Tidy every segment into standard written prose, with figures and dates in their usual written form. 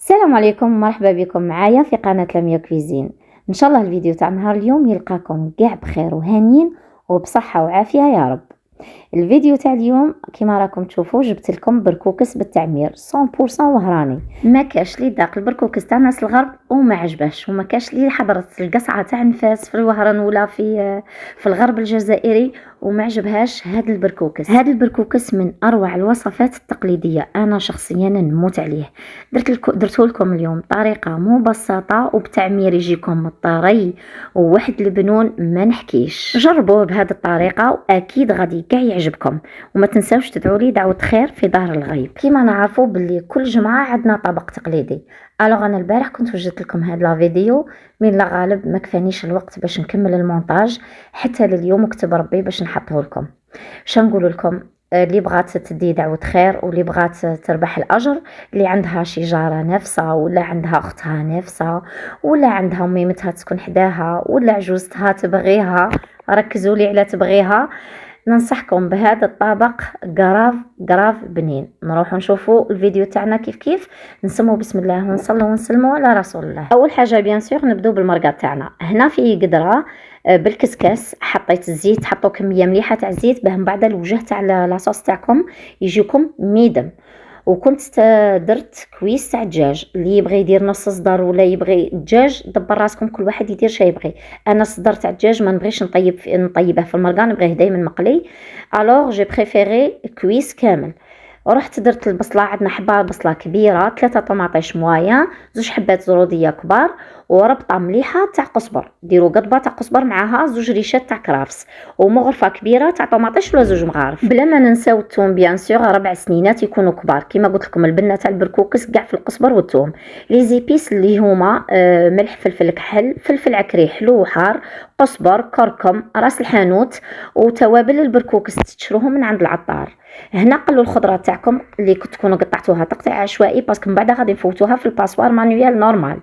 السلام عليكم، مرحبا بكم معايا في قناة لميا كويزين. ان شاء الله الفيديو تاع نهار اليوم يلقاكم كاع بخير وهانيين وبصحة وعافية يا رب. الفيديو تاع اليوم كما راكم تشوفوا جبت لكم بركوكس بالتعمير 100% وهراني. ما كاش لي داق البركوكس تاع ناس الغرب وما عجبهش، وما كاش لي حضرت القصعه تاع نفاس في الوهران ولا في الغرب الجزائري وما عجبهاش هذا البركوكس. هذا البركوكس من اروع الوصفات التقليديه، انا شخصيا نموت عليه. درته لكم اليوم بطريقه مبسطه وبتعمير يجيكم طري وواحد البنون ما نحكيش. جربوه بهذه الطريقه واكيد غادي كاع يعجبكم، وما تنساوش تدعوا لي دعوه خير في ظهر الغيب. كيما نعرفوا باللي كل جمعه عندنا طبق تقليدي. الوغ انا البارح كنت وجدت لكم هاد لا فيديو، من لا غالب ما كفانيش الوقت باش نكمل المونتاج حتى لليوم، وكتب ربي باش نحطه لكم. شنقول لكم، اللي بغات تدي دعوه خير واللي بغات تربح الاجر، اللي عندها شي جاره نفسها ولا عندها اختها نفسها ولا عندها ميمتها تكون حداها ولا عجوزتها تبغيها، ركزوا لي على تبغيها، ننصحكم بهذا الطبق قراف بنين. نروحوا نشوفوا الفيديو تاعنا كيف نسموا بسم الله ونصلوا ونسلموا على رسول الله. اول حاجه بيان سور نبداو بالمرقه تاعنا. هنا في قدره بالكسكاس حطيت الزيت، حطوا كميه مليحه تاع الزيت باه من بعد الوجه تاع لاصوص تاعكم يجيكم ميدم. وكنت درت كويس تاع الدجاج، اللي يبغي يدير نص صدر ولا يبغي الدجاج دبر راسكم، كل واحد يدير شي يبغي. انا صدر تاع الدجاج ما نبغيش نطيبه في المرقه، نبغيه دائما مقلي، الوغ جي بريفيري كويس كامل. ورحت درت البصله، عندنا حبه بصله كبيره، 3 طماطيش موايا، 2 حبات زروديه كبار، وربطه مليحه تاع قزبر. ديروا قطبه تاع قزبر معاها 2 ريشات تاع كرافس، ومغرفه كبيره تاع طماطيش ولا 2 مغارف. بلا ما ننساو الثوم بيان سور، 4 سنينات يكونوا كبار كما قلت لكم. البنه تاع البركوكس كاع في القزبر والثوم. لي زيبيس اللي هما ملح، فلفل كحل، فلفل عكري حلو وحار، قزبر، كركم، راس الحانوت، وتوابل البركوكس تشروهم من عند العطار. هنا قلوا الخضره تاعكم اللي كنت تكونوا قطعتوها تقطيع عشوائي، باسكو من بعد غادي نفوتوها في الباسوار مانويال نورمال.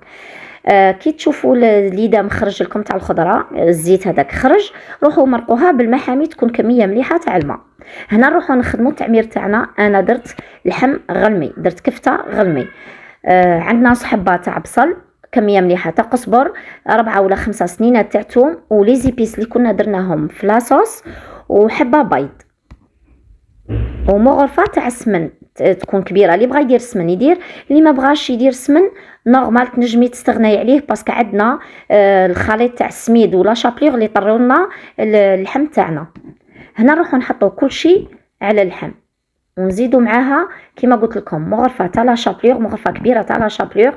كي تشوفوا الليده مخرج لكم تاع الخضره، الزيت هذاك خرج، روحوا مرقوها بالمحامي، تكون كميه مليحه تاع الماء. هنا نروحوا نخدموا التعمير تاعنا. انا درت لحم غلمي، درت كفته غلمي. عندنا نص حبه تاع بصل، كميه مليحه تاع قزبر، 4 ولا 5 سنينات تاع ثوم، ولي زيبيس اللي كنا درناهم في لاصوص، وحبه بيض، ومغرفه تاع السمن تكون كبيره. اللي بغى يدير السمن يدير، اللي ما بغاش يدير السمن نورمال تنجمي تستغناي عليه، باسكو عندنا الخليط تاع السميد ولا شابليغ اللي يطروا لنا اللحم تاعنا. هنا نروحوا نحطوا كل شيء على اللحم، ونزيدوا معاها كما قلت لكم مغرفه تاع لا شابليغ، مغرفه كبيره تاع لا شابليغ،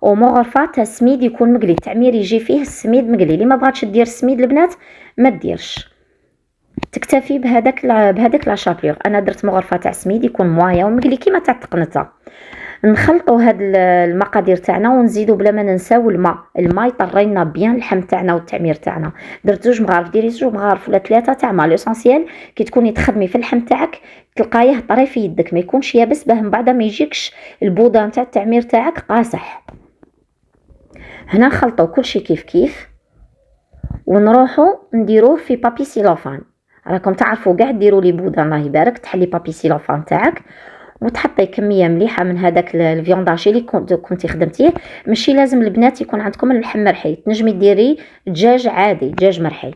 ومغرفه تاع السميد يكون مقلي، التعمير يجي فيه السميد مقلي. اللي ما بغاتش دير السميد البنات ما ديرش، تكتفي بهذاك لا شابليغ. انا درت مغرفه تاع سميد يكون موايا ومقلي كيما تاع التقنته. نخلطوا هاد المقادير تاعنا ونزيدوا بلا ما ننساو الماء يطري لنا بيان اللحم تاعنا والتعمير تاعنا. درت 2 مغارف، ديري 2 مغارف ولا 3 تاع ماء. ليسونسيال كي تكوني تخدمي في اللحم تاعك تلقايه طري في يدك، ما يكونش يابس، باه من بعد ما يجيكش البودان تاع التعمير تاعك قاصح. هنا نخلطوا كل شيء كيف ونروحوا نديروه في بابي سيلوفان. راكم تعرفوا كاع ديروا لي بودان الله يبارك، تحلي بابي سيلوفان تاعك وتحطي كميه مليحه من هذاك الفيونداشي اللي كنتي خدمتيه. ماشي لازم البنات يكون عندكم اللحم مرحي، تنجمي ديري دجاج عادي، دجاج مرحي.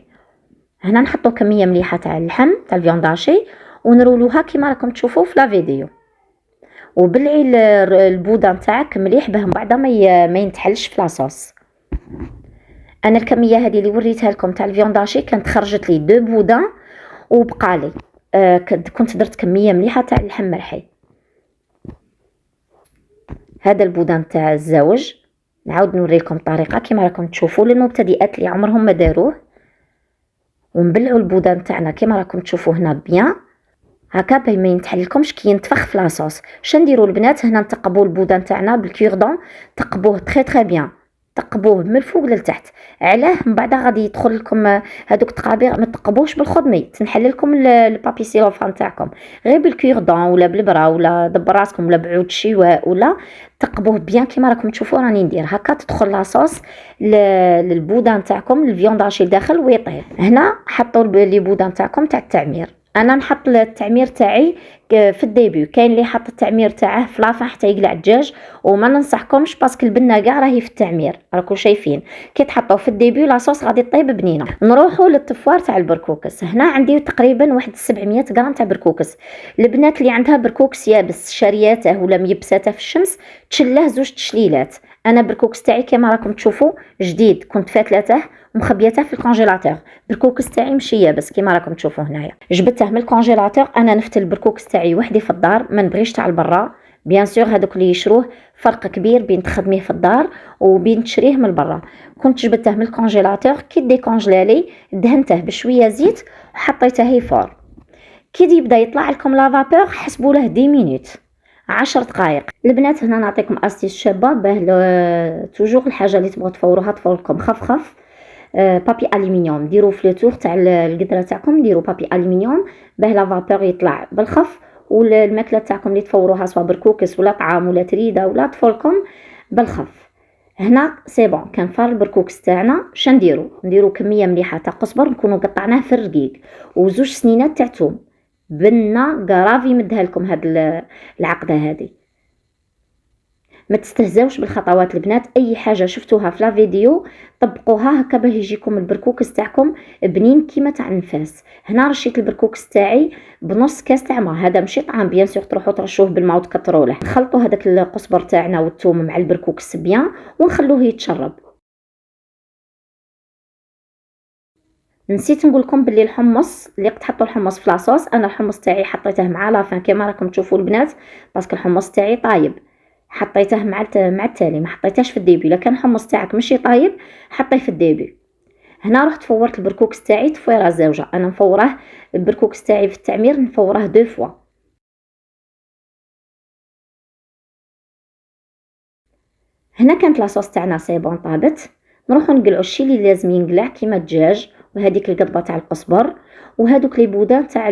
هنا نحطوا كميه مليحه تاع اللحم تاع الفيونداشي ونرولوها كما راكم تشوفوا في لا فيديو، وبلعي البودان تاعك مليح باه من بعد ما ينتحلش في لاصوص. انا الكميه هذه اللي وريتها لكم تاع الفيونداشي كانت خرجت لي 2 بودان وبقى لي كنت درت كميه مليحه تاع اللحم مرحي. هذا البودان تاع الزوج نعاود نوريكم الطريقه كما راكم تشوفوا للمبتدئات اللي عمرهم ما داروه. ونبلعوا البودان تاعنا كما راكم تشوفوا هنا بيان هكا باه ما ينتحلكمش كي ينتفخ في لاصوص. شنديروا البنات هنا نتقبوا البودان تاعنا بالكيردون، تقبوه تري بيان، تقبوه من الفوق للتحت. علاه من بعد غادي يدخل لكم هذوك التقابير، ما تقبوش بالخدمي، تنحل لكم البابي سيلوفان تاعكم غير بالكيردون ولا بالبرا ولا دبر راسكم ولا بعود شواء، ولا تقبوه بيان كيما راكم تشوفوا راني ندير هكا، تدخل لاصوص للبودان تاعكم الفيونداشي داخل ويطيب. هنا حطوا لي بودان تاعكم تاع التعمير. انا نحط التعمير تاعي في الديبي كاين اللي حط التعمير تاعه في لافان حتى يقلع الدجاج، وما ننصحكمش باسكو البنه كاع راهي في التعمير، راكم شايفين كي تحطوه في الديبي لاصوص غادي طيب بنينه. نروحوا للطفوار تاع البركوكس. هنا عندي تقريبا واحد 700 غرام تاع بركوكس. البنات اللي عندها بركوكس يابس شارياته ولا ميبساته في الشمس تشلاه 2 تشليلات. انا بركوكس تاعي كما راكم تشوفوا جديد، كنت فاتلته ومخبيته في الكونجيلاتور. بركوكس تاعي ماشي يابس كما راكم تشوفوا هنايا، جبته من الكونجيلاتور. انا نفت البركوكس تاعي وحدي في الدار، ما نبغيش تاع البرا. بيان سور هذوك اللي يشروه فرق كبير بين تخدميه في الدار وبين تشريه من برا. كنت جبته من الكونجيلاتور، كي ديكونجلالي دهنته بشويه زيت وحطيته يفور. كي يبدا يطلع لكم لافابور حسبوا له 10 مينوت 10 دقائق. البنات هنا نعطيكم استيس شابه باه توجور الحاجه اللي تبغوا تفوروها تفور لكم خف بابي الومنيوم. ديروا في لو تور تاع القدره تاعكم ديروا بابي الومنيوم باه لافابور يطلع بالخف، والماكله تاعكم اللي تفوروها سواء بركوكس ولا طعام ولا تريده ولا تفوركم بالخف. هنا سي بون كان فار البركوكس تاعنا. نديرو كميه مليحه تاع قزبر نكونوا قطعناه في الرقيق، وزوج سنينات تاع توم. بنه قرافي مدها لكم هاد العقده هذه. ما تستهزاوش بالخطوات البنات، اي حاجه شفتوها في لا فيديو طبقوها هكا باه يجيكم البركوكس تاعكم بنين كيما تاع النفاس. هنا رشيت البركوكس تاعي بنص كاس تاع ما، هذا ماشي طعام بيان سور تروحوا ترشوه بالماء وتكثروا له. نخلطوا هذاك القزبر تاعنا والثوم مع البركوكس بيان ونخلوه يتشرب. نسيت نقول لكم باللي الحمص اللي تحطوا الحمص في لاصوص، انا الحمص تاعي حطيته مع لافان كما راكم تشوفوا البنات باسكو الحمص تاعي طايب. حطيته مع التالي، ما حطيتهش في الديبي. لكن الحمص تاعك ماشي طايب حطيه في الديبي. هنا رحت فورت البركوكس تاعي تفويره زوجه. انا نفوره البركوكس تاعي في التعمير نفوره 2 فوا. هنا كانت لاصوص تاعنا سي بون طابت. نروحو نقلعو الشي اللي لازم ينقلع كيما الدجاج وهذيك القطبه تاع القزبر وهذوك لي بودان تاع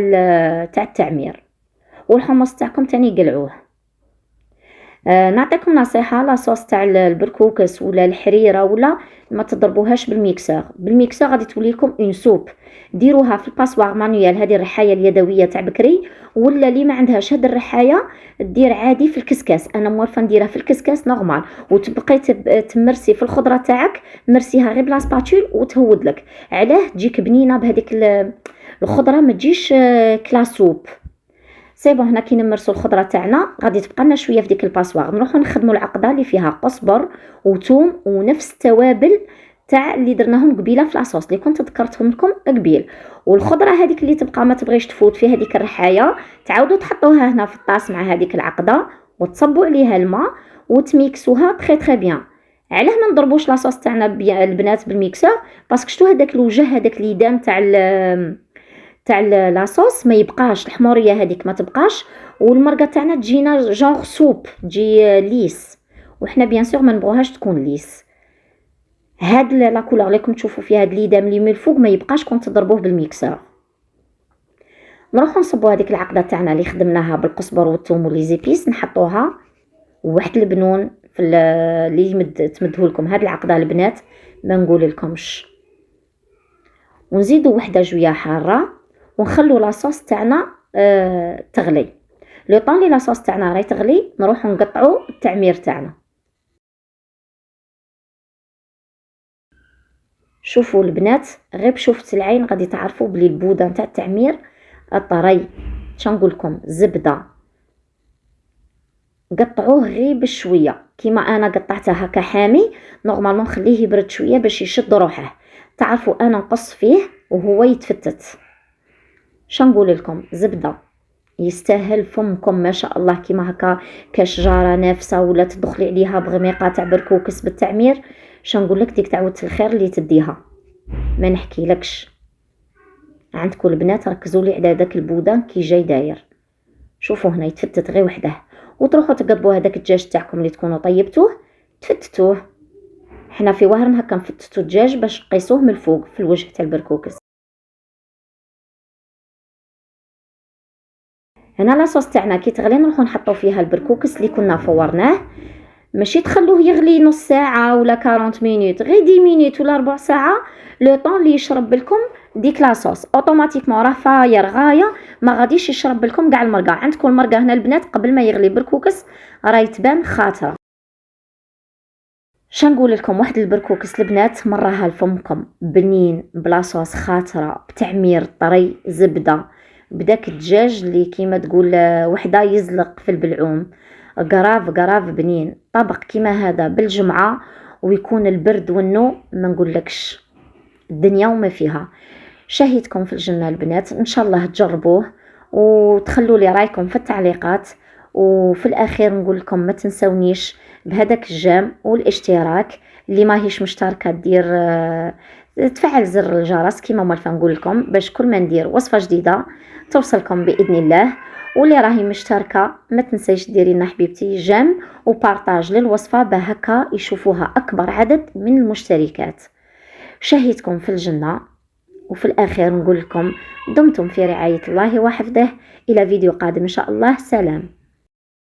التعمير، والحمص تاعكم تاني قلعوه. نعطيكم نصيحه، لاصوص تاع البركوكس ولا الحريره ولا ما تضربوهاش بالميكسور غادي تولي لكم اون سوب. ديروها في الباسواغ مانيوال، هذه الرحايه اليدويه تاع بكري، ولا اللي ما عندهاش هذه الرحايه دير عادي في الكسكاس. انا موالفه نديرها في الكسكاس نورمال، وتبقي تمرسي في الخضره تاعك مرسيها غير بلا سباتول وتهود لك. علاه تجيك بنينه بهذيك الخضره، ما تجيش كلاسوب. سي بون هنا كي نمرسو الخضره تاعنا غادي تبقى لنا شويه في ديك الباسواغ. نروحو نخدموا العقده اللي فيها قزبر وثوم ونفس التوابل تاع اللي درناهم قبيله في لاصوص اللي كنت ذكرتهم لكم قبيل. والخضره هذيك اللي تبقى ما تبغيش تفوت في هذيك الرحايه تعاودوا تحطوها هنا في الطاس مع هذيك العقده وتصبوا عليها الماء وتميكسوها تري تري بيان. علاه ما نضربوش لاصوص تاعنا البنات بالميكسور؟ باسكو شتو هذاك الوجه هذاك اللي دام تاع لاصوص ما يبقاش، الحموريه هذيك ما تبقاش، والمرقه تاعنا تجينا جونغ سوب تجي ليس، وحنا بيان سور ما نبغوهاش تكون ليس. هاد لا كولور اللي تشوفوا فيها هاد ليدام اللي من الفوق ما يبقاش كون تضربوه بالميكسور. نروحو نصبوا هذيك العقده تاعنا اللي خدمناها بالقزبر والثوم ولي زيبيس نحطوها، وواحد البنون في اللي تمدهوا لكم هاد العقده البنات ما نقول لكمش. ونزيدوا وحده جويه حاره ونخلو لاصوص تاعنا تغلي. لو طون لي لاصوص تاعنا راهي تغلي نروحو نقطعو التعمير تاعنا. شوفوا البنات غير بشوفة العين غادي تعرفوا بلي البودان تاع التعمير الطري. شنقول لكم زبده قطعوه غير بشويه كيما انا قطعته هكا حامي. نورمالمون خليه يبرد شويه باش يشد روحه. تعرفوا انا نقص فيه وهو يتفتت. شنقول لكم زبده يستاهل فمكم ما شاء الله كيما هكا كشجره نافسه ولا تدخلي عليها بغميقه تاع بركوكس بالتعمير. شنقول لك ديك تعود الخير اللي تديها ما نحكي لكش. عندكم البنات ركزوا لي على داك البودان كي جاي داير. شوفوا هنا يتفتت غير وحده، وتروحوا تقبوا هذاك الدجاج تاعكم اللي تكونوا طيبتوه تفتتوه. حنا في وهران هكا نفتتو الدجاج باش نقيسوه من الفوق في الوجه تاع البركوكس. هنا لاصوص تاعنا كي تغلي نروحو نحطو فيها البركوكس اللي كنا فورناه. ماشي تخلوه يغلي نص ساعه ولا 40 مينوت، غير 10 مينوت ولا ربع ساعه لو طون اللي يشرب لكم ديك لاصوص اوتوماتيكمون راه فاير غايه، ما غاديش يشرب لكم كاع المرقه. عندكم المرقه هنا البنات قبل ما يغلي بركوكس راهي تبان خاطره. شنقول لكم، واحد البركوكس البنات مراها لفمكم بنين بلاصوص خاطره بتعمير طري زبده بداك الدجاج اللي كيما تقول وحده يزلق في البلعوم، قراف بنين. طبق كيما هذا بالجمعه ويكون البرد والنو ما نقولكش الدنيا وما فيها. شهيتكم في الجنة البنات، ان شاء الله تجربوه وتخلوا لي رايكم في التعليقات. وفي الاخير نقول لكم ما تنسونيش بهذاك الجام والاشتراك، اللي ما هيش مشتركه دير تفعل زر الجرس كيما مالفه نقول لكم، باش كل ما ندير وصفه جديده توصلكم باذن الله. واللي راهي مشتركه ما تنسيش ديري لنا حبيبتي جيم وبارطاج للوصفه بهكا يشوفوها اكبر عدد من المشتركات. شهيتكم في الجنة، وفي الأخير نقول لكم دمتم في رعاية الله وحفظه. إلى فيديو قادم إن شاء الله. سلام.